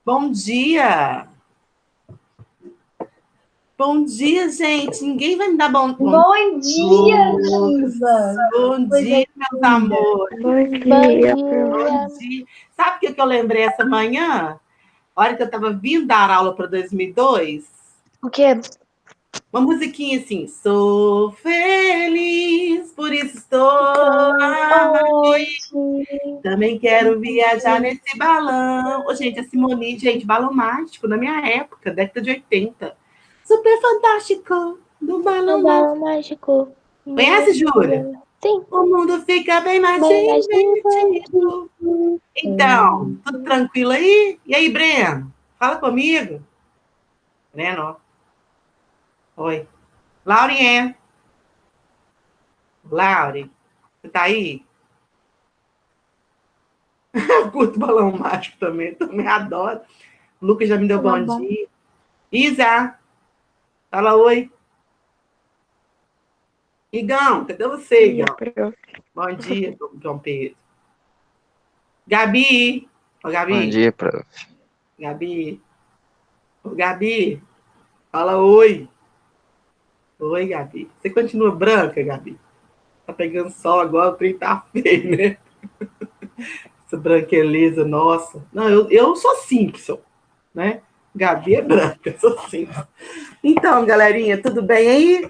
Bom dia! Bom dia, gente! Ninguém vai me dar bom Bom dia, Diva! Bom Coisa dia, meus linda! amores! Bom Bom dia, Bom dia! dia! Sabe o que eu lembrei essa manhã? A hora que eu estava vindo dar aula para 2002, O quê? uma musiquinha assim, sou feliz, por isso estou Hoje. também quero viajar nesse balão. Ô, gente, a Simone, gente, balão mágico, na minha época, década de 80. Super fantástico, do No balão mágico. balão mágico. Conhece, Júlia? Sim, O mundo fica bem mais bem mais divertido. divertido. Então, tudo tranquilo aí? E aí, Breno? Fala comigo. Breno, oi. Laurien. Laure, você tá aí? Eu curto balão mágico também adoro. O Lucas já me deu Tá bom bom. dia. Isa, fala oi. Igão, cadê você, dia, Igão? prof. Bom dia, João Pedro. Gabi, ô Bom Gabi, dia, prof. Gabi, ô Gabi, fala oi. Oi, Gabi. Você continua branca, Gabi? Tá pegando sol agora, o trem tá feio, né? Essa branqueleza, nossa. Não, eu sou Simpson, né? Gabi é branca, sou Simpson. Então, galerinha, tudo bem aí?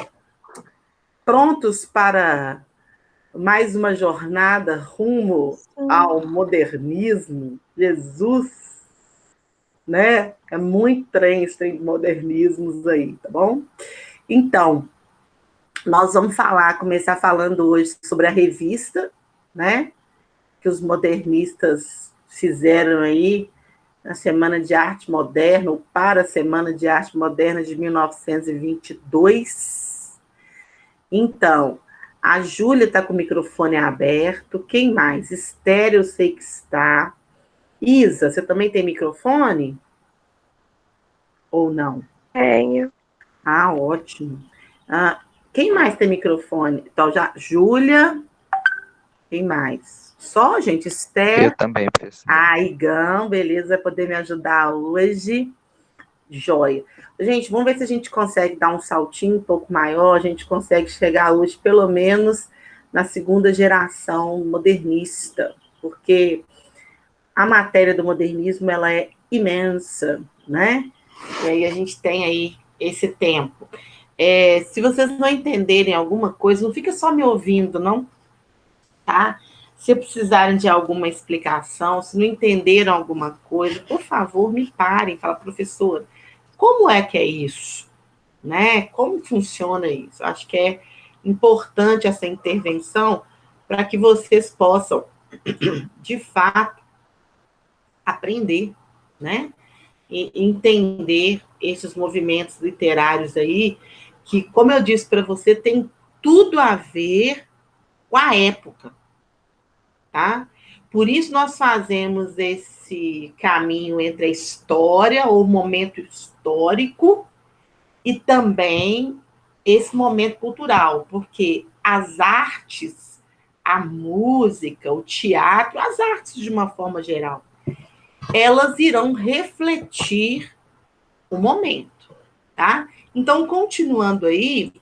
Prontos para mais uma jornada rumo Sim. ao modernismo? Jesus, né? É muito trem esse trem de modernismos aí, tá bom? Então, nós vamos começar falando hoje sobre a revista, né? Que os modernistas fizeram aí na Semana de Arte Moderna, ou para a Semana de Arte Moderna de 1922. Então, a Júlia está com o microfone aberto. Quem mais? Estéreo, eu sei que está. Isa, você também tem microfone? Ou não? Tenho. Ah, ótimo. Ah, quem mais tem microfone? Então, já, Júlia, quem mais? Só, gente, Eu Esther. também, professora. Ah, Igão, beleza, vai poder me ajudar hoje. Joia. Gente, vamos ver se a gente consegue dar um saltinho um pouco maior, a gente consegue chegar hoje, pelo menos, na segunda geração modernista, porque a matéria do modernismo, ela é imensa, né? E aí a gente tem aí esse tempo. Se vocês não entenderem alguma coisa, não fica só me ouvindo, não, tá? Se precisarem de alguma explicação, se não entenderam alguma coisa, por favor, me parem, fala, professora, como é que é isso? Né? Como funciona isso? Acho que é importante essa intervenção para que vocês possam, de fato, aprender, né? E entender esses movimentos literários aí, que, como eu disse para você, tem tudo a ver com a época, tá? Por isso nós fazemos esse caminho entre a história, ou momento histórico, e também esse momento cultural, porque as artes, a música, o teatro, as artes de uma forma geral, elas irão refletir o momento, tá? Então, continuando aí,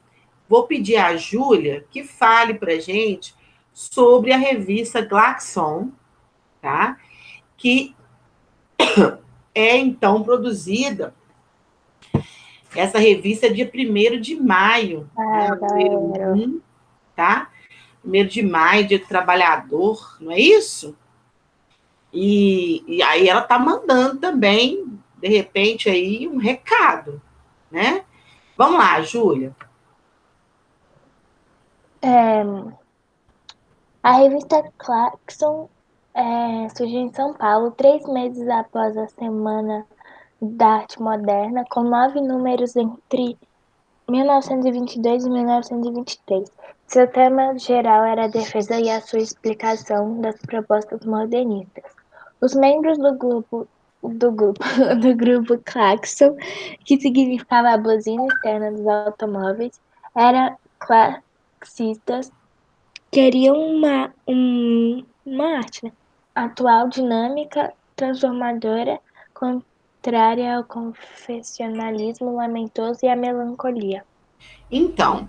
vou pedir à Júlia que fale para gente sobre a revista Glaxon, tá? Que é, então, produzida. Essa revista é dia 1º de maio, né? Ah, O número galera. 1, tá? 1º de maio, dia do trabalhador, não é isso? E aí ela tá mandando também, de repente, aí um recado, né? Vamos lá, Júlia. É, a revista Claxon surgiu em São Paulo 3 meses após a Semana da Arte Moderna, com 9 números entre 1922 e 1923. Seu tema geral era a defesa e a sua explicação das propostas modernistas. Os membros do grupo Claxon, que significava a buzina externa dos automóveis, eram classistas, queriam uma arte, né, atual, dinâmica, transformadora, contrária ao confessionalismo lamentoso e à melancolia. Então,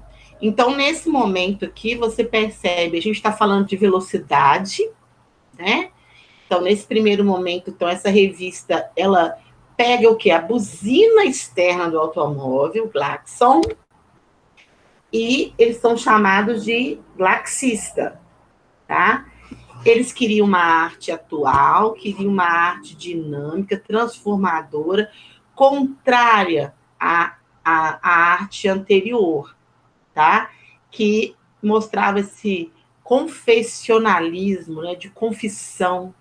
nesse momento aqui, você percebe, a gente está falando de velocidade, né? Então, nesse primeiro momento, então, essa revista, ela pega o quê? A buzina externa do automóvel, Klaxon, e eles são chamados de laxista, tá? Eles queriam uma arte atual, queriam uma arte dinâmica, transformadora, contrária à arte anterior, tá? Que mostrava esse confessionalismo, né, de confissão,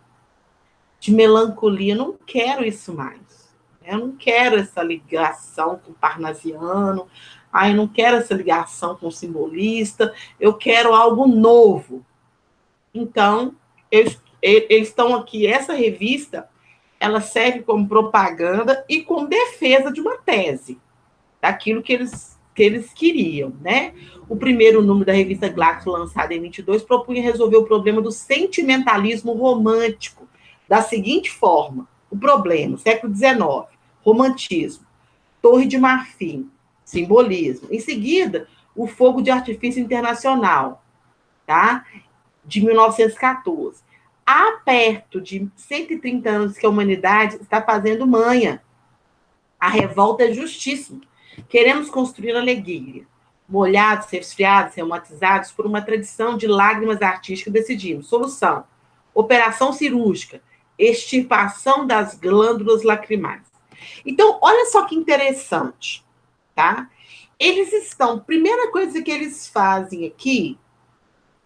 de melancolia. Eu não quero isso mais. Eu não quero essa ligação com o parnasiano. Eu não quero essa ligação com o simbolista. Eu quero algo novo. Então, eles estão aqui. Essa revista, ela serve como propaganda e como defesa de uma tese, daquilo que eles queriam, né? O primeiro número da revista Glaxo, lançado em 22, propunha resolver o problema do sentimentalismo romântico da seguinte forma: o problema, século XIX, romantismo, Torre de Marfim, simbolismo. Em seguida, o fogo de artifício internacional, tá? De 1914. Há perto de 130 anos que a humanidade está fazendo manha. A revolta é justíssima. Queremos construir alegria. Molhados, resfriados, reumatizados por uma tradição de lágrimas artísticas, decidimos. Solução: operação cirúrgica, extirpação das glândulas lacrimais. Então, olha só que interessante, tá? Eles estão, primeira coisa que eles fazem aqui,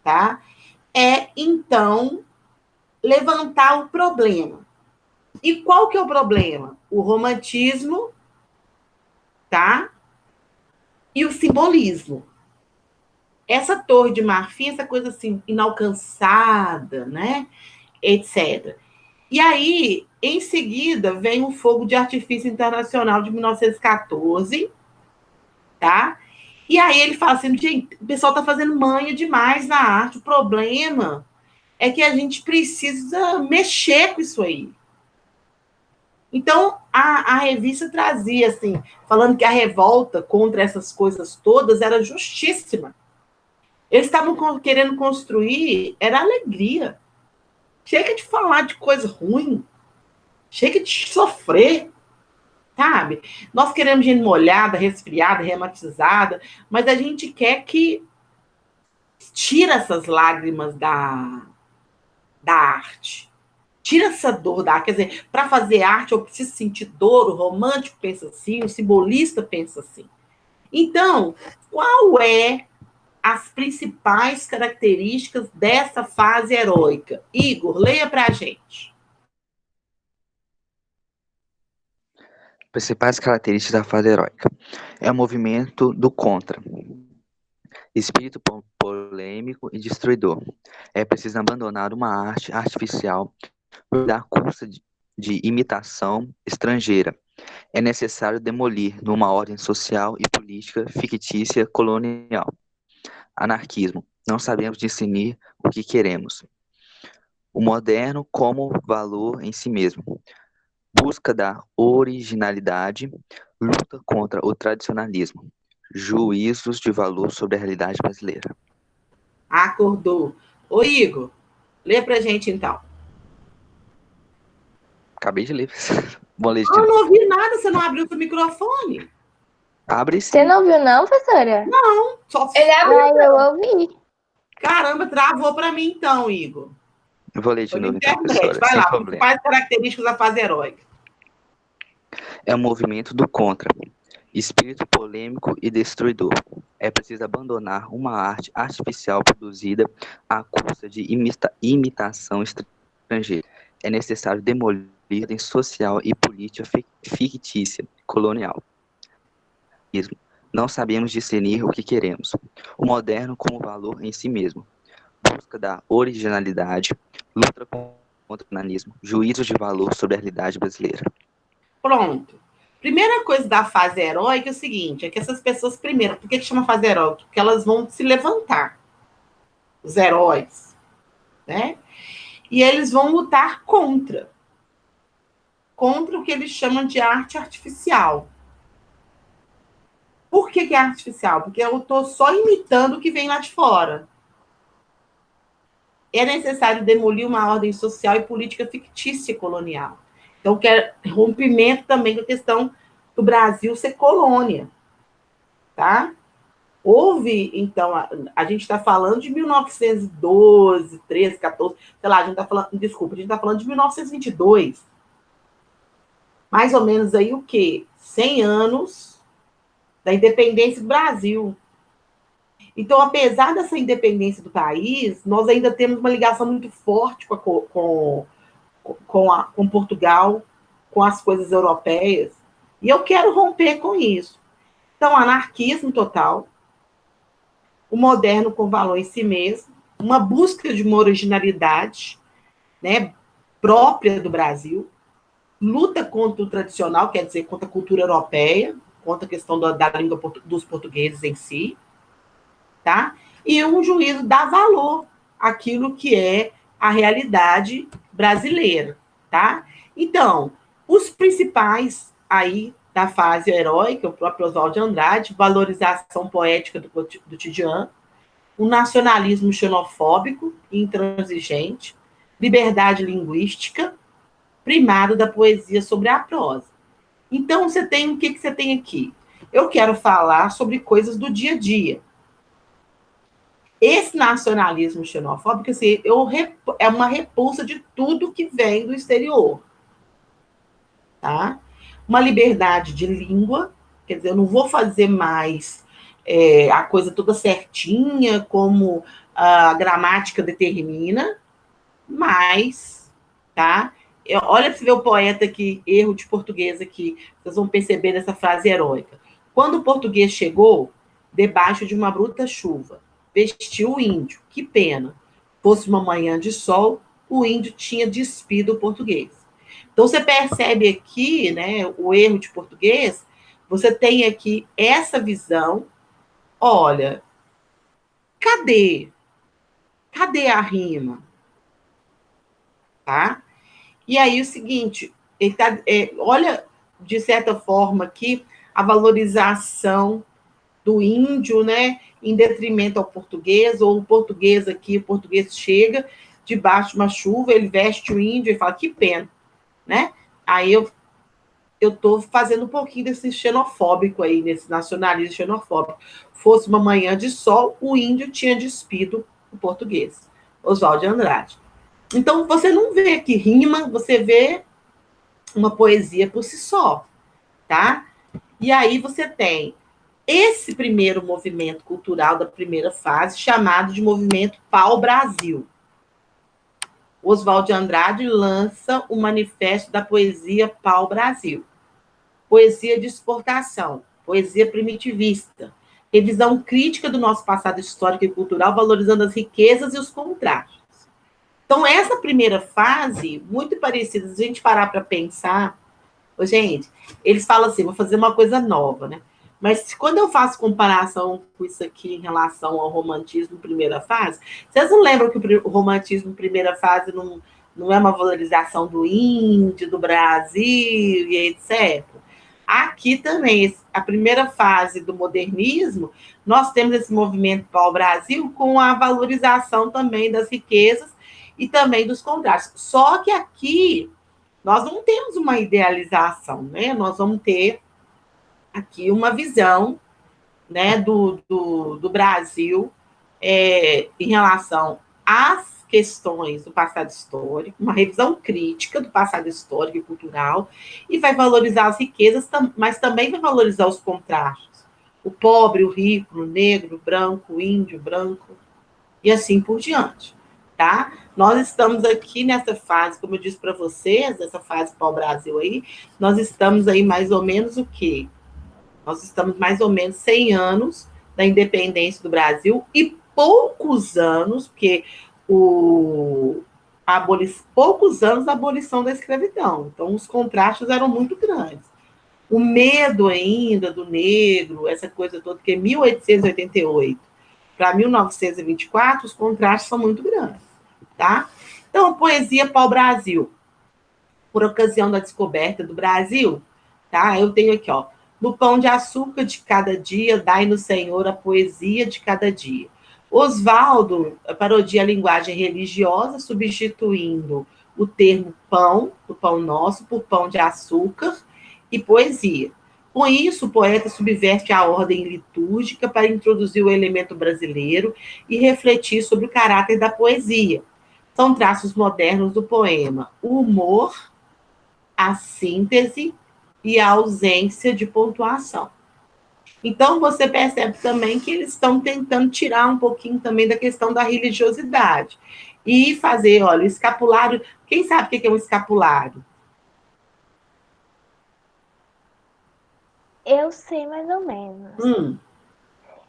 tá? É, então, levantar o problema. E qual que é o problema? O romantismo, tá? E o simbolismo. Essa torre de marfim, essa coisa assim, inalcançada, né? Etc. E aí, em seguida, vem o Fogo de Artifício Internacional de 1914, tá? E aí ele fala assim, gente, o pessoal tá fazendo manha demais na arte, o problema é que a gente precisa mexer com isso aí. Então, a revista trazia, assim, falando que a revolta contra essas coisas todas era justíssima. Eles estavam querendo construir, era alegria. Chega de falar de coisa ruim, chega de sofrer, sabe? Nós queremos gente molhada, resfriada, reumatizada, mas a gente quer que tira essas lágrimas da arte. Tira essa dor da arte. Quer dizer, para fazer arte eu preciso sentir dor, o romântico pensa assim, o simbolista pensa assim. Então, qual é as principais características dessa fase heróica? Igor, leia para a gente. Principais características da fase heróica. É o movimento do contra. Espírito polêmico e destruidor. É preciso abandonar uma arte artificial da custa de imitação estrangeira. É necessário demolir numa ordem social e política fictícia colonial. Anarquismo. Não sabemos discernir o que queremos. O moderno como valor em si mesmo. Busca da originalidade, luta contra o tradicionalismo. Juízos de valor sobre a realidade brasileira. Acordou. Ô, Igor, lê pra gente então. Acabei de ler. Vou ler de Eu novo. não ouvi nada, você não abriu seu microfone. Abre sim. Você não viu, não, professora? Não, só Ele abriu. Eu ouvi. Caramba, travou para mim então, Igor. Eu vou ler de Foi na novo, então, internet. professora, Vai sem lá, problema. principais características da fase heróica. É o movimento do contra. Espírito polêmico e destruidor. É preciso abandonar uma arte artificial produzida à custa de imitação estrangeira. É necessário demolir a ordem social e política fictícia colonial. Não sabemos discernir o que queremos. O moderno como valor em si mesmo. Busca da originalidade, luta contra o nanismo, juízo de valor sobre a realidade brasileira. Pronto. Primeira coisa da fase heróica é o seguinte, é que essas pessoas, primeiro, por que chama fase heróica? Porque elas vão se levantar, os heróis, né? E eles vão lutar contra. contra o que eles chamam de arte artificial. Por que é artificial? Porque eu estou só imitando o que vem lá de fora. É necessário demolir uma ordem social e política fictícia e colonial. Então, quer rompimento também da questão do Brasil ser colônia. Tá? Houve, então, a gente está falando de 1912, 13, 14, sei lá, a gente está falando, desculpa, a gente está falando de 1922. Mais ou menos aí o quê? 100 anos da independência do Brasil. Então, apesar dessa independência do país, nós ainda temos uma ligação muito forte com Portugal, com as coisas europeias, e eu quero romper com isso. Então, anarquismo total, o moderno com valor em si mesmo, uma busca de uma originalidade, né, própria do Brasil, luta contra o tradicional, quer dizer, contra a cultura europeia, contra a questão da língua dos portugueses em si, tá? E um juízo dá valor àquilo que é a realidade brasileira, tá? Então, os principais aí da fase heróica, o próprio Oswald de Andrade, valorização poética do cotidiano, o nacionalismo xenofóbico e intransigente, liberdade linguística, primado da poesia sobre a prosa. Então, você tem o que você tem aqui? Eu quero falar sobre coisas do dia a dia. Esse nacionalismo xenofóbico assim, é uma repulsa de tudo que vem do exterior. Tá? Uma liberdade de língua, quer dizer, eu não vou fazer mais a coisa toda certinha, como a gramática determina, mas, tá? Olha para você ver o poeta aqui, erro de português aqui, vocês vão perceber nessa frase heróica. Quando o português chegou, debaixo de uma bruta chuva, vestiu o índio, que pena. Fosse uma manhã de sol, o índio tinha despido o português. Então, você percebe aqui, né, o erro de português, você tem aqui essa visão, olha, cadê? Cadê a rima? Tá? E aí, o seguinte, olha, de certa forma, aqui, a valorização do índio, né, em detrimento ao português, ou o português aqui, o português chega debaixo de uma chuva, ele veste o índio e fala, que pena, né? Aí eu estou fazendo um pouquinho desse xenofóbico aí, nesse nacionalismo xenofóbico. Fosse uma manhã de sol, o índio tinha despido o português. Oswald de Andrade. Então, você não vê que rima, você vê uma poesia por si só, tá? E aí você tem esse primeiro movimento cultural da primeira fase, chamado de movimento Pau-Brasil. Oswald de Andrade lança o Manifesto da Poesia Pau-Brasil. Poesia de exportação, poesia primitivista, revisão crítica do nosso passado histórico e cultural, valorizando as riquezas e os contrastes. Então, essa primeira fase, muito parecida, se a gente parar para pensar, gente, eles falam assim, vou fazer uma coisa nova, né? Mas quando eu faço comparação com isso aqui em relação ao romantismo primeira fase, vocês não lembram que o romantismo primeira fase não é uma valorização do índio, do Brasil e etc. Aqui também, a primeira fase do modernismo, nós temos esse movimento pau-brasil com a valorização também das riquezas e também dos contrastes. Só que aqui nós não temos uma idealização, né? Nós vamos ter aqui uma visão, né, do Brasil em relação às questões do passado histórico, uma revisão crítica do passado histórico e cultural, e vai valorizar as riquezas, mas também vai valorizar os contrastes. O pobre, o rico, o negro, o branco, o índio, branco, e assim por diante. Tá? Nós estamos aqui nessa fase, como eu disse para vocês, essa fase pau-brasil aí, nós estamos aí mais ou menos o quê? Nós estamos mais ou menos 100 anos da independência do Brasil e poucos anos, porque poucos anos da abolição da escravidão. Então, os contrastes eram muito grandes. O medo ainda do negro, essa coisa toda, porque 1888 para 1924, os contrastes são muito grandes. Tá? Então, poesia pau-brasil. por ocasião da descoberta do Brasil, tá? Eu tenho aqui, ó. No pão de açúcar de cada dia, dai no Senhor a poesia de cada dia. Oswaldo parodia a linguagem religiosa, substituindo o termo pão, do pão nosso, por pão de açúcar e poesia. Com isso, o poeta subverte a ordem litúrgica para introduzir o elemento brasileiro e refletir sobre o caráter da poesia. São traços modernos do poema: o humor, a síntese e a ausência de pontuação. Então, você percebe também que eles estão tentando tirar um pouquinho também da questão da religiosidade e fazer, olha, o escapulário. Quem sabe o que é um escapulário? Eu sei mais ou menos.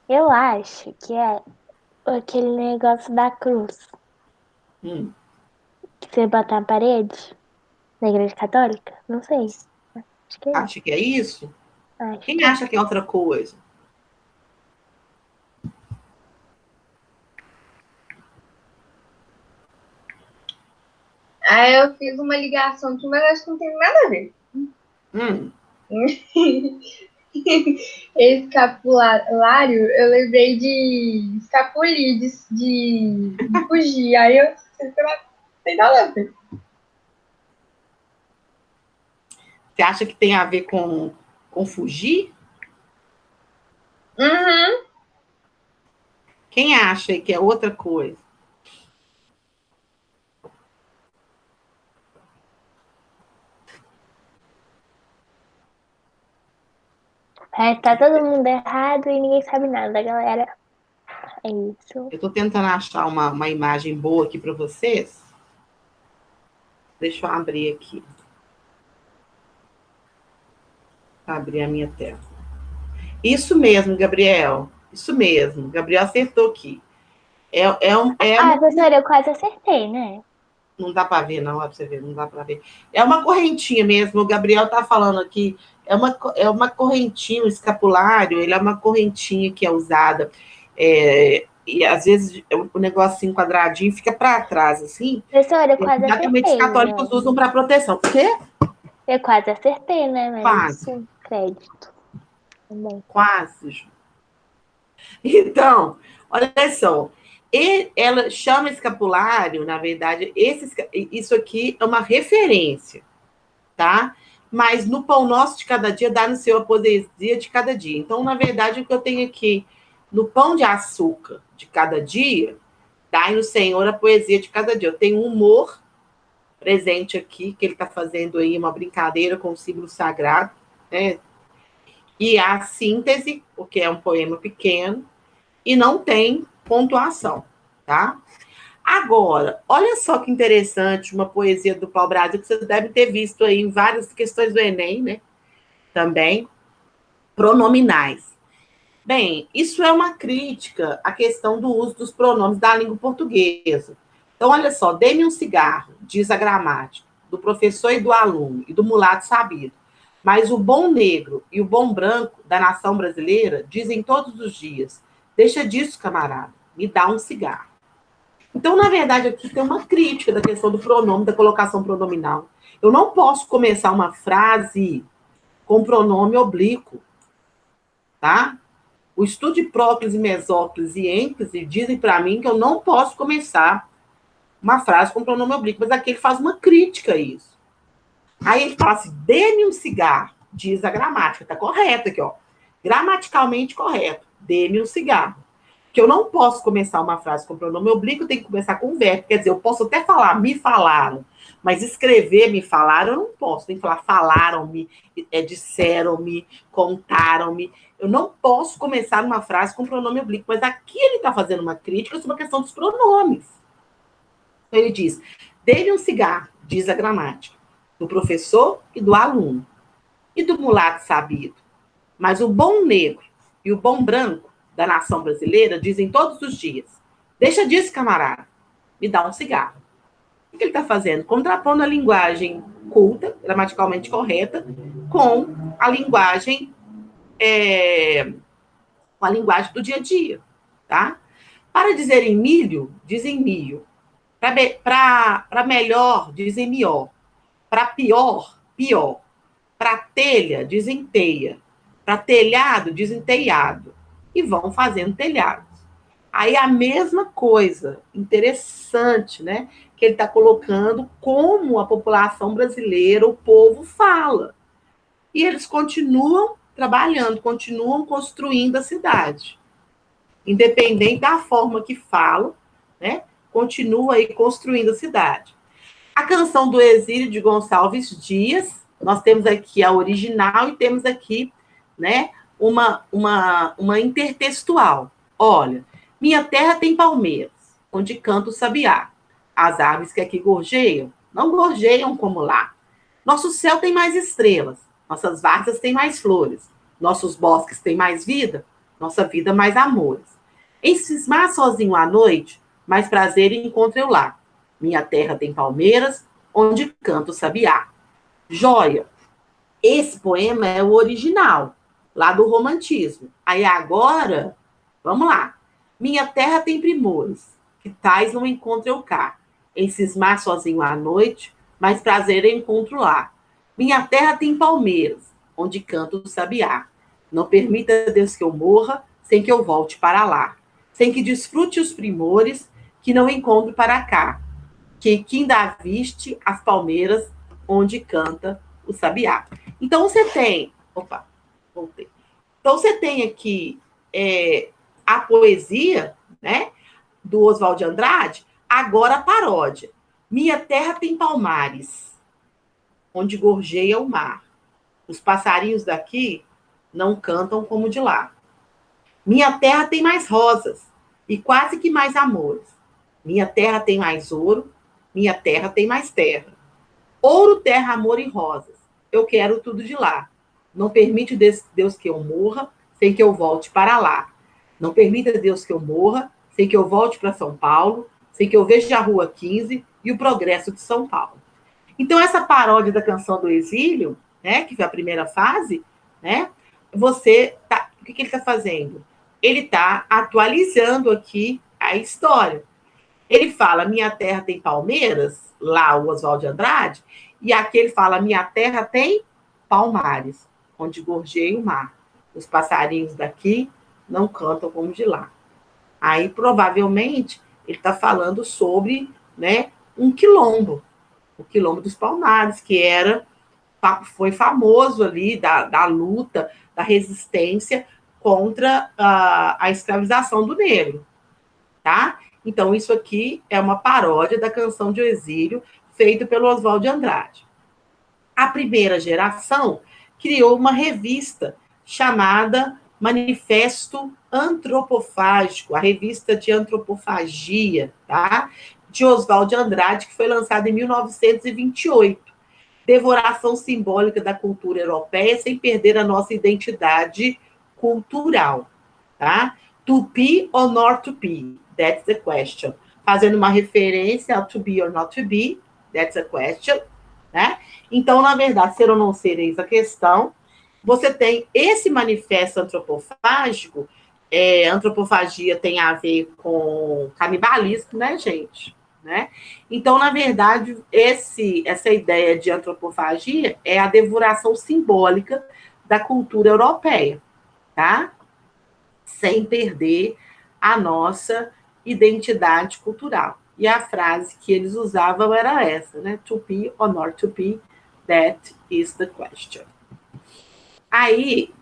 Eu acho que é aquele negócio da cruz. Que você bota na parede da igreja católica? Não sei. Acho que é isso. Acha que é isso? Acho Quem que acha que é outra coisa? Aí eu fiz uma ligação aqui, mas acho que não tem nada a ver. Escapulário, eu lembrei de escapulir, de fugir. Aí eu não tem nada a ver. Você acha que tem a ver com fugir? Uhum. Quem acha que é outra coisa? tá todo mundo errado e ninguém sabe nada, galera. É isso. Eu estou tentando achar uma imagem boa aqui para vocês. Deixa eu abrir aqui. Abrir a minha tela. Isso mesmo, Gabriel. Isso mesmo. Gabriel acertou aqui. Professora, eu quase acertei, né? Não dá para ver, não, para você ver, não dá para ver. É uma correntinha mesmo, o Gabriel está falando aqui, é uma correntinha, um escapulário, ele é uma correntinha que é usada, e às vezes o negocinho quadradinho fica para trás, assim. Professora, eu quase exatamente, acertei. Os católicos usam para proteção. O quê? Eu quase acertei, né? Mas quase. Crédito. Também. Quase. Então, olha só. Ela chama escapulário, na verdade, isso aqui é uma referência, tá? Mas no pão nosso de cada dia, dá no seu a poesia de cada dia. Então, na verdade, o que eu tenho aqui, no pão de açúcar de cada dia, dá no Senhor a poesia de cada dia. Eu tenho um humor presente aqui, que ele está fazendo aí uma brincadeira com o símbolo sagrado, né? E a síntese, porque é um poema pequeno, e não tem pontuação, tá? Agora, olha só que interessante uma poesia do pau-brasil que vocês devem ter visto aí em várias questões do Enem, né? Também, pronominais. Bem, isso é uma crítica à questão do uso dos pronomes da língua portuguesa. Então, olha só, dê-me um cigarro, diz a gramática, do professor e do aluno, e do mulato sabido. Mas o bom negro e o bom branco da nação brasileira dizem todos os dias: deixa disso, camarada, me dá um cigarro. Então, na verdade, aqui tem uma crítica da questão do pronome, da colocação pronominal. Eu não posso começar uma frase com pronome oblíquo, tá? O estudo de próclise, mesóclise e ênclise dizem para mim que eu não posso começar uma frase com pronome oblíquo, mas aqui ele faz uma crítica a isso. Aí ele fala assim: dê-me um cigarro, diz a gramática, tá correto aqui, ó. Gramaticalmente correto, dê-me um cigarro. Que eu não posso começar uma frase com pronome oblíquo, eu tenho que começar com um verbo. Quer dizer, eu posso até falar, me falaram, mas escrever me falaram, eu não posso. Tem que falar, falaram-me, disseram-me, contaram-me. Eu não posso começar uma frase com pronome oblíquo, mas aqui ele está fazendo uma crítica sobre a questão dos pronomes. Então ele diz: dê-me um cigarro, diz a gramática, do professor e do aluno, e do mulato sabido. Mas o bom negro e o bom branco da nação brasileira dizem todos os dias: deixa disso, camarada, me dá um cigarro. O que ele está fazendo? Contrapondo a linguagem culta, gramaticalmente correta, com a linguagem do dia a dia, tá? Para dizerem milho, dizem milho. Para melhor, dizem mió. Para pior, pior. Para telha, desenteia. Para telhado, desenteiado. E vão fazendo telhados. Aí a mesma coisa, interessante, né? Que ele está colocando como a população brasileira, o povo fala. E eles continuam trabalhando, continuam construindo a cidade. Independente da forma que falam, né? Continua aí construindo a cidade. A canção do Exílio de Gonçalves Dias, nós temos aqui a original e temos aqui, né, uma intertextual. Olha, minha terra tem palmeiras, onde canta o sabiá. As aves que aqui gorjeiam, não gorjeiam como lá. Nosso céu tem mais estrelas, nossas varjas têm mais flores, nossos bosques têm mais vida, nossa vida mais amores. Em cismar sozinho à noite, mais prazer encontro eu lá. Minha terra tem palmeiras, onde canta o sabiá. Joia. Esse poema é o original, lá do romantismo. Aí agora, vamos lá. Minha terra tem primores, que tais não encontro eu cá. Em cismar sozinho à noite, mais prazer encontro lá. Minha terra tem palmeiras, onde canta o sabiá. Não permita, Deus, que eu morra, sem que eu volte para lá. Sem que desfrute os primores, que não encontro para cá. Que ainda viste as palmeiras, onde canta o sabiá. Então você tem. Opa, voltei. Então você tem aqui a poesia, né, do Oswald de Andrade, agora a paródia. Minha terra tem palmares, onde gorjeia o mar. Os passarinhos daqui não cantam como de lá. Minha terra tem mais rosas e quase que mais amores. Minha terra tem mais ouro, minha terra tem mais terra. Ouro, terra, amor e rosas. Eu quero tudo de lá. Não permite, Deus, que eu morra sem que eu volte para lá. Não permita, Deus, que eu morra sem que eu volte para São Paulo, sem que eu veja a Rua 15 e o progresso de São Paulo. Então, essa paródia da canção do Exílio, né, que foi a primeira fase, né, o que ele está fazendo? Ele está atualizando aqui a história. Ele fala, minha terra tem palmeiras, lá o Oswald de Andrade, e aqui ele fala, minha terra tem palmares, onde gorjeia o mar. Os passarinhos daqui não cantam como de lá. Aí, provavelmente, ele está falando sobre, né, um quilombo, o quilombo dos Palmares, que foi famoso ali da luta, da resistência contra a escravização do negro, tá? Então, isso aqui é uma paródia da canção de Exílio, feita pelo Oswald de Andrade. A primeira geração criou uma revista chamada Manifesto Antropofágico, a revista de antropofagia, tá? De Oswald de Andrade, que foi lançada em 1928. Devoração simbólica da cultura europeia sem perder a nossa identidade cultural, tá? To be or not to be, that's the question. Fazendo uma referência ao to be or not to be, that's the question, né? Então, na verdade, ser ou não ser, eis a questão. Você tem esse manifesto antropofágico, antropofagia tem a ver com canibalismo, né, gente? Né? Então, na verdade, essa ideia de antropofagia é a devoração simbólica da cultura europeia, tá? Sem perder a nossa identidade cultural. E a frase que eles usavam era essa, né? To be or not to be, that is the question. Aí,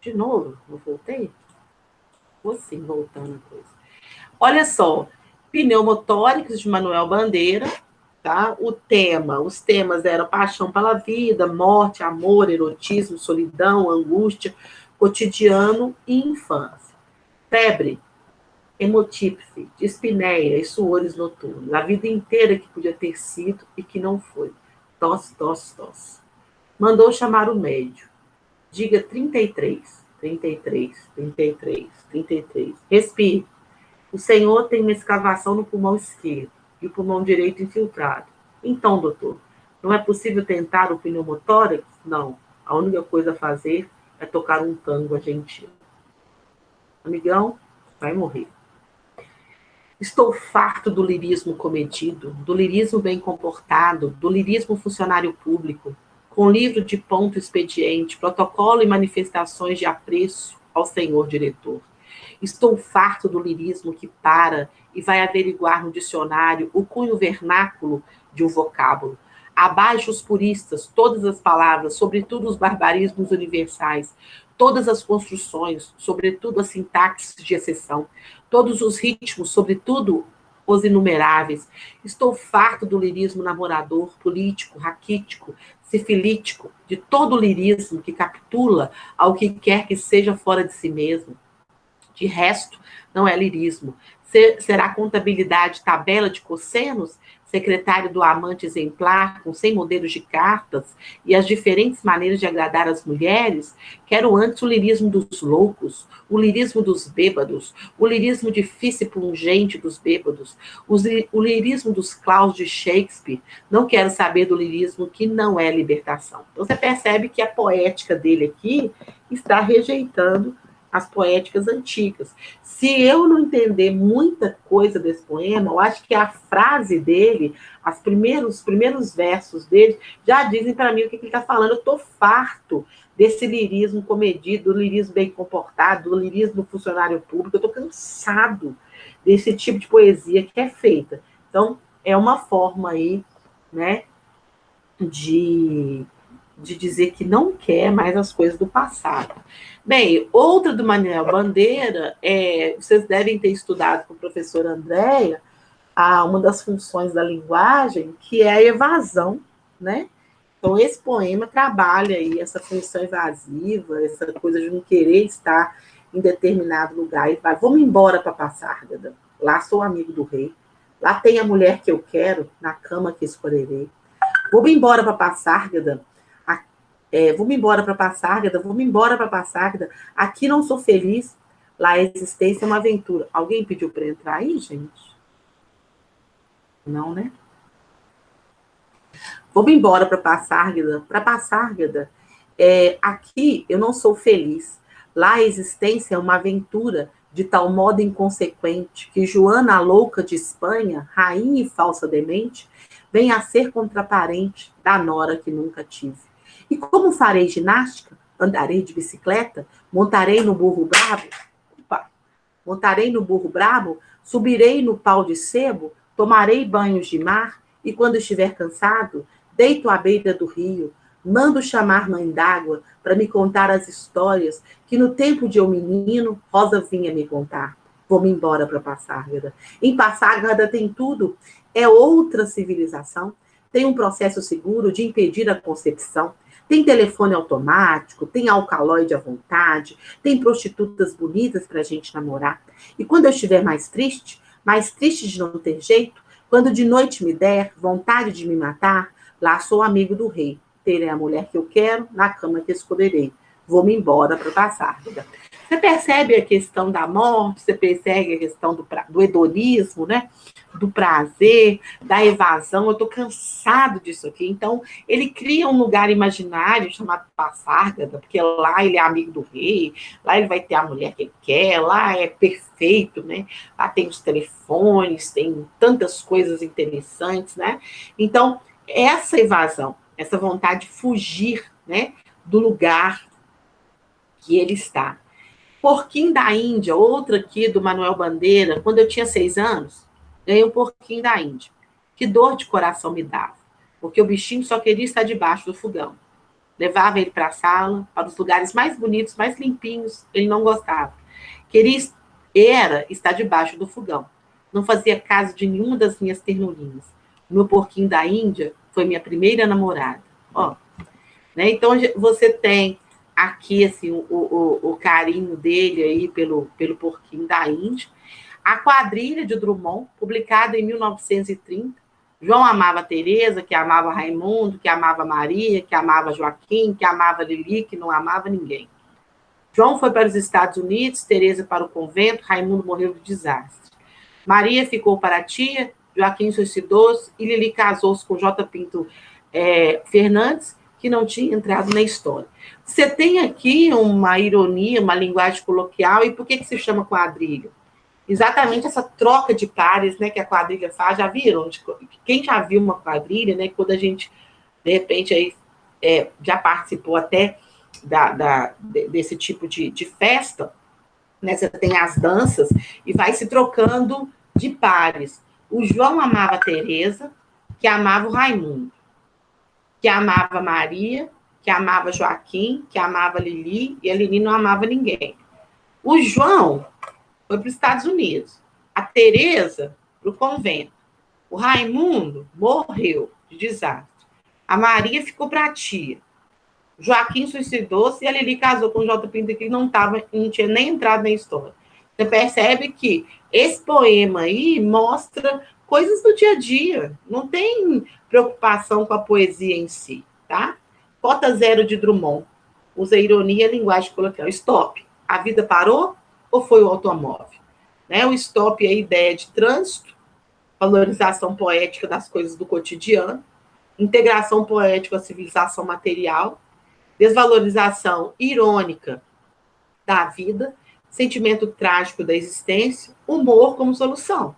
de novo, não voltei? Vou sim, voltando a coisa. Olha só, Pneumotóricos, de Manuel Bandeira, tá? Os temas eram paixão pela vida, morte, amor, erotismo, solidão, angústia, cotidiano e infância. Febre, hemotípse, dispneia e suores noturnos. A vida inteira que podia ter sido e que não foi. Tosse, tosse, tosse. Mandou chamar o médico. Diga 33, 33, 33, 33. Respire. O senhor tem uma escavação no pulmão esquerdo e o pulmão direito infiltrado. Então, doutor, não é possível tentar o pneumotórax? Não. A única coisa a fazer é tocar um tango argentino. Amigão, vai morrer. Estou farto do lirismo comedido, do lirismo bem comportado, do lirismo funcionário público, com livro de ponto expediente, protocolo e manifestações de apreço ao senhor diretor. Estou farto do lirismo que para e vai averiguar no dicionário o cunho vernáculo de um vocábulo. Abaixo os puristas, todas as palavras, sobretudo os barbarismos universais, todas as construções, sobretudo a sintaxe de exceção, todos os ritmos, sobretudo os inumeráveis. Estou farto do lirismo namorador, político, raquítico, sifilítico, de todo o lirismo que capitula ao que quer que seja fora de si mesmo. De resto, não é lirismo. Será contabilidade tabela de cossenos? Secretário do amante exemplar, com 100 modelos de cartas e as diferentes maneiras de agradar as mulheres? Quero antes o lirismo dos loucos, o lirismo dos bêbados, o lirismo difícil e pungente dos bêbados, o lirismo dos claus de Shakespeare. Não quero saber do lirismo que não é libertação. Então, você percebe que a poética dele aqui está rejeitando as poéticas antigas. Se eu não entender muita coisa desse poema, eu acho que a frase dele, os primeiros versos dele, já dizem para mim o que ele está falando. Eu estou farto desse lirismo comedido, do lirismo bem comportado, do lirismo do funcionário público. Eu estou cansado desse tipo de poesia que é feita. Então, é uma forma aí, né, de dizer que não quer mais as coisas do passado. Bem, outra do Manuel Bandeira, vocês devem ter estudado com o professor Andréia, uma das funções da linguagem, que é a evasão, né? Então, esse poema trabalha aí essa função evasiva, essa coisa de não querer estar em determinado lugar. E vai, vamos embora para Passárgada, lá sou amigo do rei, lá tem a mulher que eu quero, na cama que escolherei. Vamos embora para Passárgada, vamos embora para Passárgada, aqui não sou feliz, lá a existência é uma aventura. Alguém pediu para entrar aí, gente? Não, né? Vamos embora para Passárgada, aqui eu não sou feliz, lá a existência é uma aventura de tal modo inconsequente que Joana, a louca de Espanha, rainha e falsa demente, vem a ser contraparente da nora que nunca tive. E como farei ginástica? Andarei de bicicleta? Montarei no burro brabo? Subirei no pau de sebo? Tomarei banhos de mar? E quando estiver cansado, deito à beira do rio, mando chamar mãe d'água para me contar as histórias que no tempo de eu menino, Rosa vinha me contar. Vou-me embora para Passárgada. Em Passárgada tem tudo, é outra civilização, tem um processo seguro de impedir a concepção, tem telefone automático, tem alcaloide à vontade, tem prostitutas bonitas para a gente namorar. E quando eu estiver mais triste de não ter jeito, quando de noite me der vontade de me matar, lá sou amigo do rei. Terei a mulher que eu quero, na cama que escolherei. Vou-me embora para Passárgada. Você percebe a questão da morte, você percebe a questão do hedonismo, né? Do prazer, da evasão. Eu estou cansado disso aqui. Então, ele cria um lugar imaginário chamado Passárgada, porque lá ele é amigo do rei, lá ele vai ter a mulher que ele quer, lá é perfeito, né? Lá tem os telefones, tem tantas coisas interessantes, né? Então, essa evasão, essa vontade de fugir, né, do lugar que ele está. Porquinho da Índia, outra aqui do Manuel Bandeira, quando eu tinha 6 anos, ganhei um porquinho da Índia. Que dor de coração me dava, porque o bichinho só queria estar debaixo do fogão. Levava ele para a sala, para os lugares mais bonitos, mais limpinhos, ele não gostava. Era estar debaixo do fogão. Não fazia caso de nenhuma das minhas ternurinhas. O meu porquinho da Índia foi minha primeira namorada. Ó, né? Então, você tem aqui assim, o carinho dele aí pelo porquinho da Índia. A quadrilha de Drummond, publicada em 1930. João amava Teresa, que amava Raimundo, que amava Maria, que amava Joaquim, que amava Lili, que não amava ninguém. João foi para os Estados Unidos, Teresa para o convento, Raimundo morreu de desastre. Maria ficou para a tia, Joaquim suicidou-se e Lili casou-se com J. Pinto Fernandes, que não tinha entrado na história. Você tem aqui uma ironia, uma linguagem coloquial, e por que se chama quadrilha? exatamente essa troca de pares, né, que a quadrilha faz. Já viram? Quem já viu uma quadrilha, né, quando a gente, de repente, aí, já participou até desse tipo de festa, né, você tem as danças e vai se trocando de pares. O João amava a Tereza, que amava o Raimundo, que amava a Maria, que amava Joaquim, que amava a Lili, e a Lili não amava ninguém. O João foi para os Estados Unidos. A Tereza para o convento. O Raimundo morreu de desastre. A Maria ficou para a tia. O Joaquim suicidou-se e a Lili casou com o J. Pinto, que não tinha nem entrado na história. Você percebe que esse poema aí mostra coisas do dia a dia. Não tem preocupação com a poesia em si, tá? Cota zero de Drummond. Usa ironia e linguagem coloquial. Stop. A vida parou ou foi o automóvel? Né? O stop é a ideia de trânsito, valorização poética das coisas do cotidiano, integração poética à civilização material, desvalorização irônica da vida, sentimento trágico da existência, humor como solução.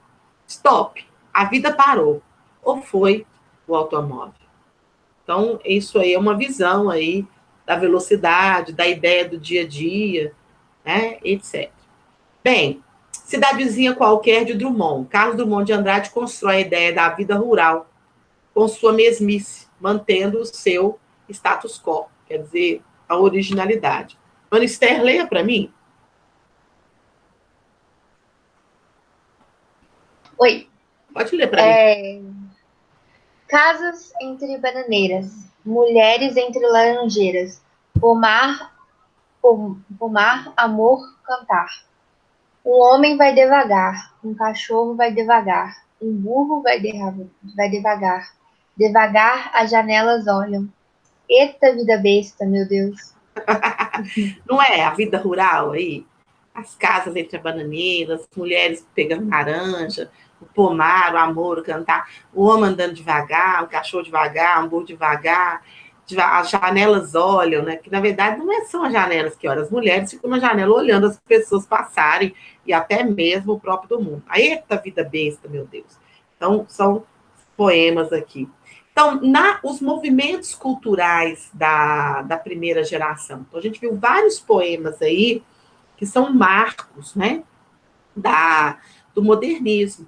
Stop. A vida parou. Ou foi o automóvel? Então, isso aí é uma visão aí da velocidade, da ideia do dia a dia, né, etc. Bem, cidadezinha qualquer de Drummond. Carlos Drummond de Andrade constrói a ideia da vida rural com sua mesmice, mantendo o seu status quo, quer dizer, a originalidade. Ana Esther, leia para mim. Oi. Pode ler para mim. Casas entre bananeiras, mulheres entre laranjeiras, pomar, amor, cantar. Um homem vai devagar, um cachorro vai devagar, um burro vai devagar. Devagar as janelas olham. Eita vida besta, meu Deus. Não é a vida rural aí? As casas entre as bananeiras, as mulheres pegando laranja, o pomar, o amor, o cantar, o homem andando devagar, o cachorro devagar, um burro devagar, as janelas olham, né? Que na verdade não são as janelas que olham, as mulheres ficam na janela olhando as pessoas passarem e até mesmo o próprio do mundo. Aí, eita vida besta, meu Deus. Então, são poemas aqui. Então, os movimentos culturais da primeira geração. Então, a gente viu vários poemas aí que são marcos, né, do modernismo,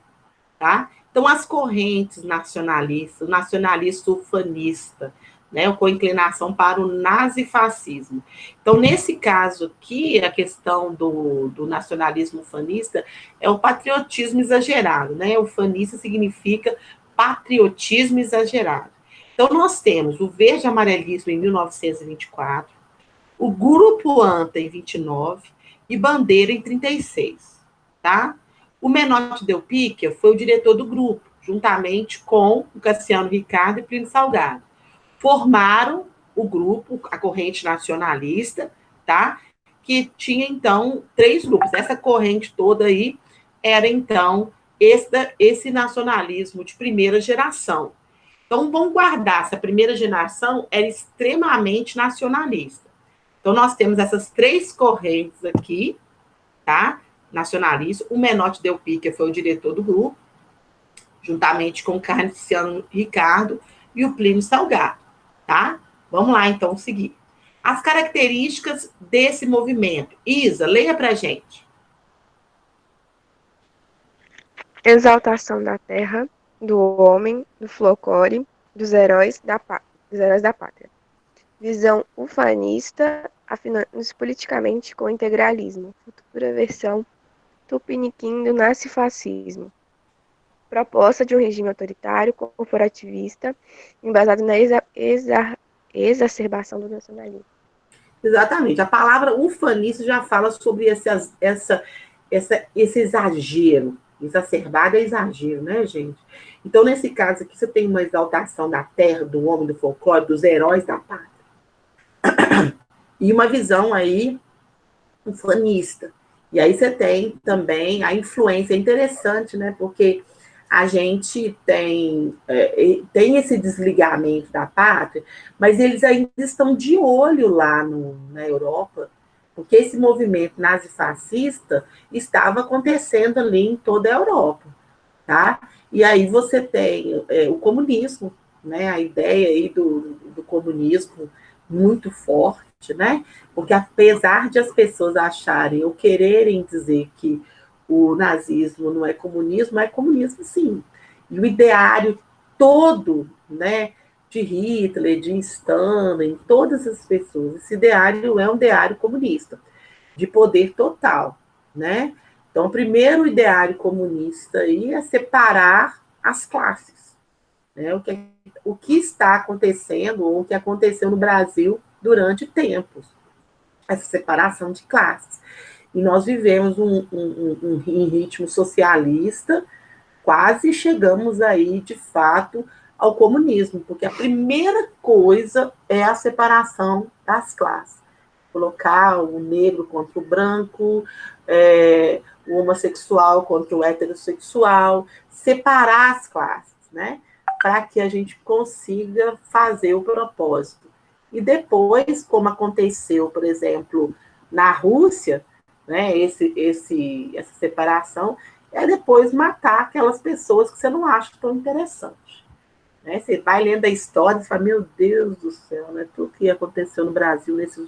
tá? Então, as correntes nacionalistas, o nacionalista ufanista, né, com inclinação para o nazifascismo. Então, nesse caso aqui, a questão do nacionalismo ufanista é o patriotismo exagerado, né? Ufanista significa patriotismo exagerado. Então, nós temos o verde amarelismo em 1924, o Grupo ANTA em 29 e Bandeira em 36, tá? O Menotti Del Picchia foi o diretor do grupo, juntamente com o Cassiano Ricardo e Plínio Salgado. Formaram o grupo, a corrente nacionalista, tá? Que tinha, então, 3 grupos. Essa corrente toda aí era, então, esse nacionalismo de primeira geração. Então, vamos guardar, essa primeira geração era extremamente nacionalista. Então, nós temos essas 3 correntes aqui, tá? Nacionalista. O Menotti Del Picchia foi o diretor do grupo, juntamente com o Cassiano Ricardo e o Plínio Salgado, tá? Vamos lá, então, seguir. As características desse movimento. Isa, leia pra gente. Exaltação da terra, do homem, do folclore, dos heróis da pátria. Visão ufanista, afinando-se politicamente com o integralismo. Futura versão tupiniquim do nazifascismo. Proposta de um regime autoritário, corporativista, embasado na exacerbação do nacionalismo. Exatamente. A palavra ufanista já fala sobre esse exagero. Exacerbado é exagero, né, gente? Então, nesse caso aqui, você tem uma exaltação da terra, do homem, do folclore, dos heróis da pátria. E uma visão aí ufanista. E aí você tem também a influência, é interessante, né? Porque a gente tem esse desligamento da pátria, mas eles ainda estão de olho lá na Europa Porque esse movimento nazifascista estava acontecendo ali em toda a Europa, tá? E aí você tem o comunismo, né? A ideia aí do comunismo muito forte, né? Porque apesar de as pessoas acharem ou quererem dizer que o nazismo não é comunismo sim. E o ideário todo, né, de Hitler, de Stalin, todas as pessoas, esse ideário é um ideário comunista, de poder total, né? Então, o primeiro ideário comunista aí é separar as classes, né? O que está acontecendo, ou o que aconteceu no Brasil durante tempos, essa separação de classes. E nós vivemos um ritmo socialista, quase chegamos aí, de fato, ao comunismo, porque a primeira coisa é a separação das classes. Colocar o negro contra o branco, o homossexual contra o heterossexual, separar as classes, né? Para que a gente consiga fazer o propósito. E depois, como aconteceu, por exemplo, na Rússia, né, essa separação, é depois matar aquelas pessoas que você não acha tão interessante. Né? Você vai lendo a história e fala, meu Deus do céu, né? Tudo que aconteceu no Brasil nesses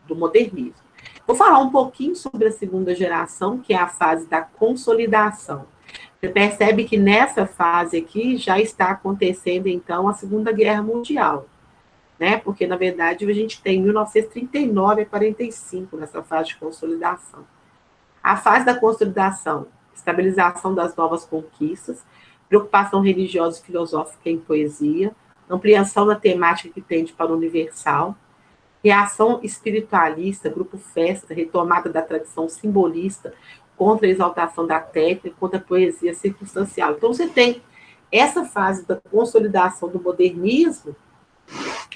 do modernismo. Vou falar um pouquinho sobre a segunda geração, que é a fase da consolidação. Você percebe que nessa fase aqui já está acontecendo, então, a Segunda Guerra Mundial, né? Porque, na verdade, a gente tem 1939 a 45 nessa fase de consolidação. A fase da consolidação, estabilização das novas conquistas, preocupação religiosa e filosófica em poesia, ampliação da temática que tende para o universal, reação espiritualista, grupo festa, retomada da tradição simbolista, contra a exaltação da técnica, contra a poesia circunstancial. Então, você tem essa fase da consolidação do modernismo,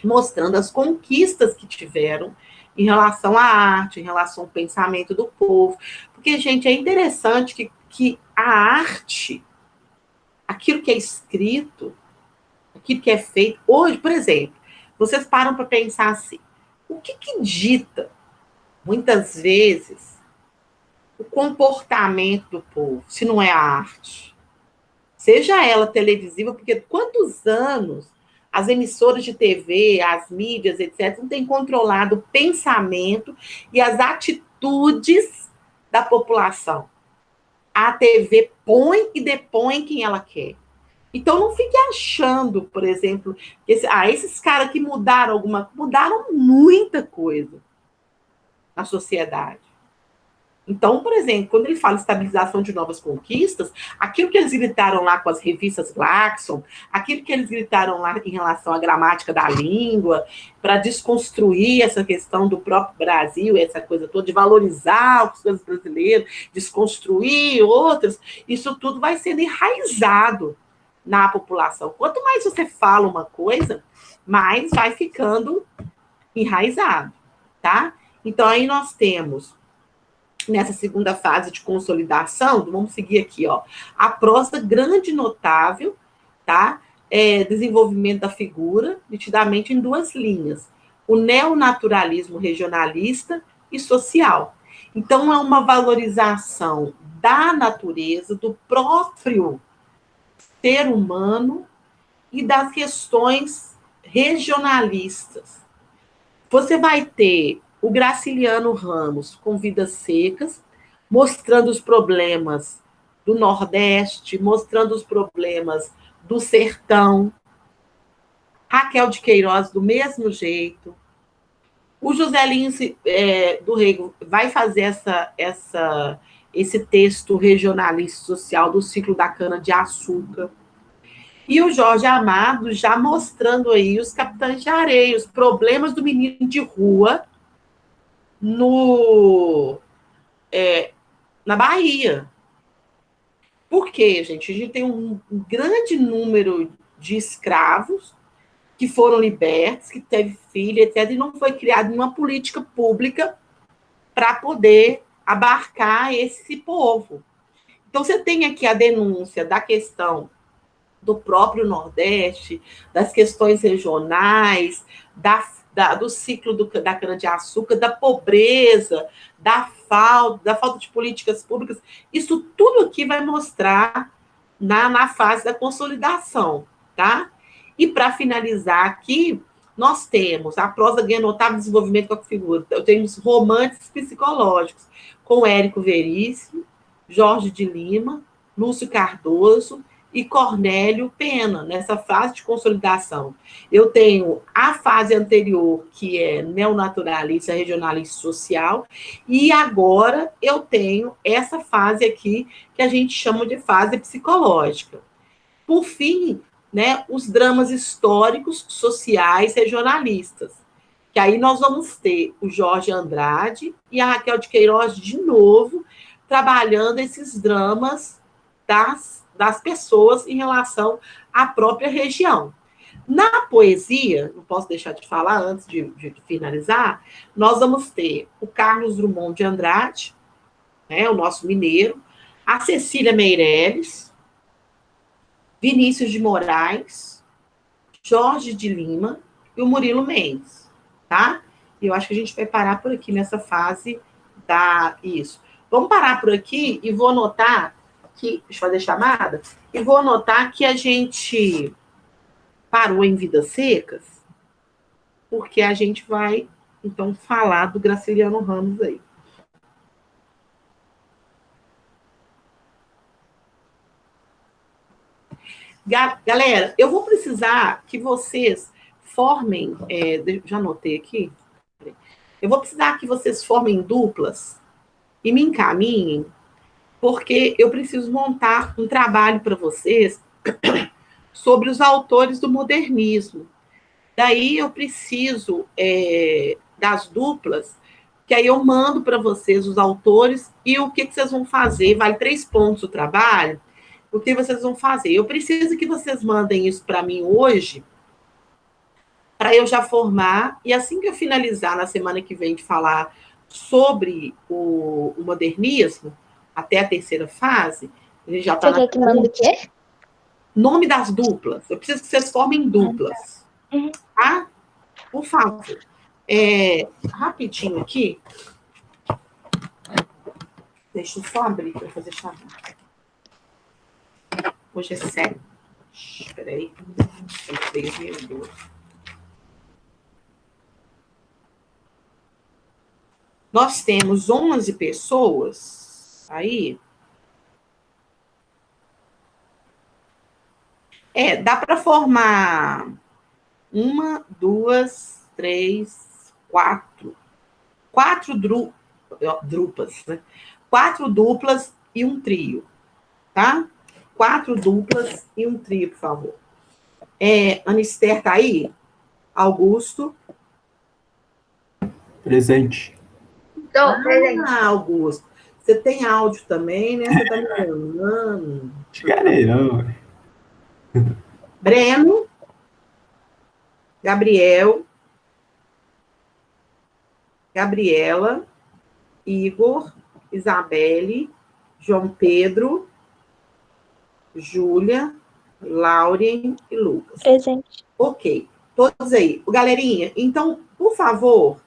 mostrando as conquistas que tiveram em relação à arte, em relação ao pensamento do povo. Porque, gente, é interessante que a arte, aquilo que é escrito, aquilo que é feito, hoje, por exemplo, vocês param para pensar assim, o que dita, muitas vezes, o comportamento do povo, se não é a arte? Seja ela televisiva, porque quantos anos as emissoras de TV, as mídias, etc., não têm controlado o pensamento e as atitudes da população? A TV põe e depõe quem ela quer. Então, não fique achando, por exemplo, que esses caras que mudaram muita coisa na sociedade. Então, por exemplo, quando ele fala estabilização de novas conquistas, aquilo que eles gritaram lá com as revistas Glaxon, aquilo que eles gritaram lá em relação à gramática da língua, para desconstruir essa questão do próprio Brasil, essa coisa toda, de valorizar os coisas brasileiros, desconstruir outras, isso tudo vai sendo enraizado na população. Quanto mais você fala uma coisa, mais vai ficando enraizado, tá? Então, aí nós temos nessa segunda fase de consolidação, vamos seguir aqui, ó, a prosa grande e notável, tá? Desenvolvimento da figura, nitidamente em duas linhas, o neonaturalismo regionalista e social. Então, é uma valorização da natureza, do próprio ser humano e das questões regionalistas. Você vai ter o Graciliano Ramos com Vidas Secas, mostrando os problemas do Nordeste, mostrando os problemas do sertão. Raquel de Queiroz, do mesmo jeito. O Joselinho do Rego vai fazer esse texto regionalista social do ciclo da cana-de-açúcar. E o Jorge Amado já mostrando aí os capitães de areia, os problemas do menino de rua na Bahia. Por quê, gente? A gente tem um grande número de escravos que foram libertos, que teve filho, etc., e não foi criada nenhuma política pública para poder abarcar esse povo. Então, você tem aqui a denúncia da questão do próprio Nordeste, das questões regionais, do ciclo da cana-de-açúcar, da pobreza, da falta de políticas públicas. Isso tudo aqui vai mostrar na fase da consolidação, tá? E para finalizar aqui, nós temos a prosa ganha notável desenvolvimento com a figura. Temos romances psicológicos com Érico Veríssimo, Jorge de Lima, Lúcio Cardoso e Cornélio Pena, nessa fase de consolidação. Eu tenho a fase anterior, que é neonaturalista, regionalista social, e agora eu tenho essa fase aqui, que a gente chama de fase psicológica. Por fim, né, os dramas históricos, sociais, regionalistas, que aí nós vamos ter o Jorge Andrade e a Raquel de Queiroz de novo, trabalhando esses dramas das pessoas em relação à própria região. Na poesia, não posso deixar de falar antes de finalizar, nós vamos ter o Carlos Drummond de Andrade, né, o nosso mineiro, a Cecília Meirelles, Vinícius de Moraes, Jorge de Lima e o Murilo Mendes, tá? E eu acho que a gente vai parar por aqui nessa fase isso. Vamos parar por aqui e vou anotar que, deixa eu fazer chamada, e vou anotar que a gente parou em Vidas Secas, porque a gente vai, então, falar do Graciliano Ramos aí. Galera, eu vou precisar que vocês formem, já anotei aqui, eu vou precisar que vocês formem duplas e me encaminhem, porque eu preciso montar um trabalho para vocês sobre os autores do modernismo. Daí eu preciso das duplas, que aí eu mando para vocês os autores e o que vocês vão fazer. Vale 3 pontos o trabalho. O que vocês vão fazer? Eu preciso que vocês mandem isso para mim hoje, para eu já formar, e assim que eu finalizar na semana que vem de falar sobre o modernismo, até a terceira fase, a gente já está. Você quer que manda o quê? Nome das duplas. Eu preciso que vocês formem duplas. Uhum. Tá? Por favor. Rapidinho aqui. Deixa eu só abrir para fazer chamada. Hoje é 7. Espera aí. Tem 3 minutos. Nós temos 11 pessoas aí. Dá para formar 1, 2, 3, 4. 4 duplas, né? 4 duplas e um trio, tá? 4 duplas e um trio, por favor. Anister tá aí? Augusto? Presente. Presente. Augusto. Você tem áudio também, né? Você tá me enganando. Chegarei, não. Breno? Gabriel? Gabriela? Igor? Isabelle? João Pedro? Júlia? Laurien e Lucas. Presente. Ok. Todos aí. Galerinha, então, por favor,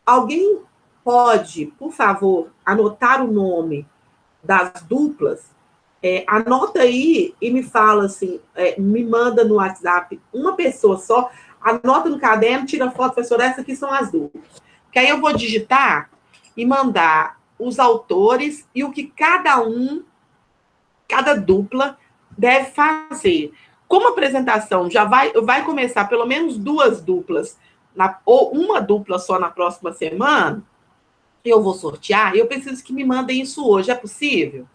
alguém pode, por favor, anotar o nome das duplas? Anota aí e me fala assim, me manda no WhatsApp uma pessoa só, anota no caderno, tira foto, professora, essas aqui são as duplas. Que aí eu vou digitar e mandar os autores e o que cada dupla deve fazer. Como a apresentação já vai começar pelo menos 2 duplas, ou uma dupla só na próxima semana, eu vou sortear, eu preciso que me mandem isso hoje, é possível?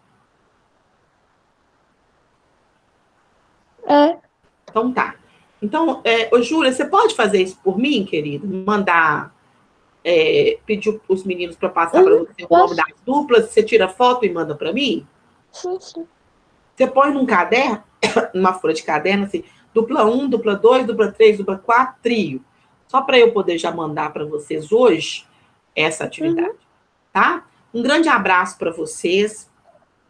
É. Então tá. Então, ô Júlia, você pode fazer isso por mim, querida? Mandar, pedir os meninos para passar para você o nome Posso? das duplas, você tira foto e manda para mim? Sim, sim. Você põe num caderno, numa folha de caderno, assim, dupla 1, dupla 2, dupla 3, dupla 4, trio. Só para eu poder já mandar para vocês hoje essa atividade, tá? Um grande abraço para vocês.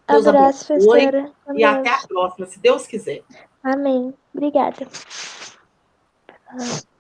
Deus Abraço, abençoe. professora. E até a Abraço. próxima, se Deus quiser. Amém. Obrigada.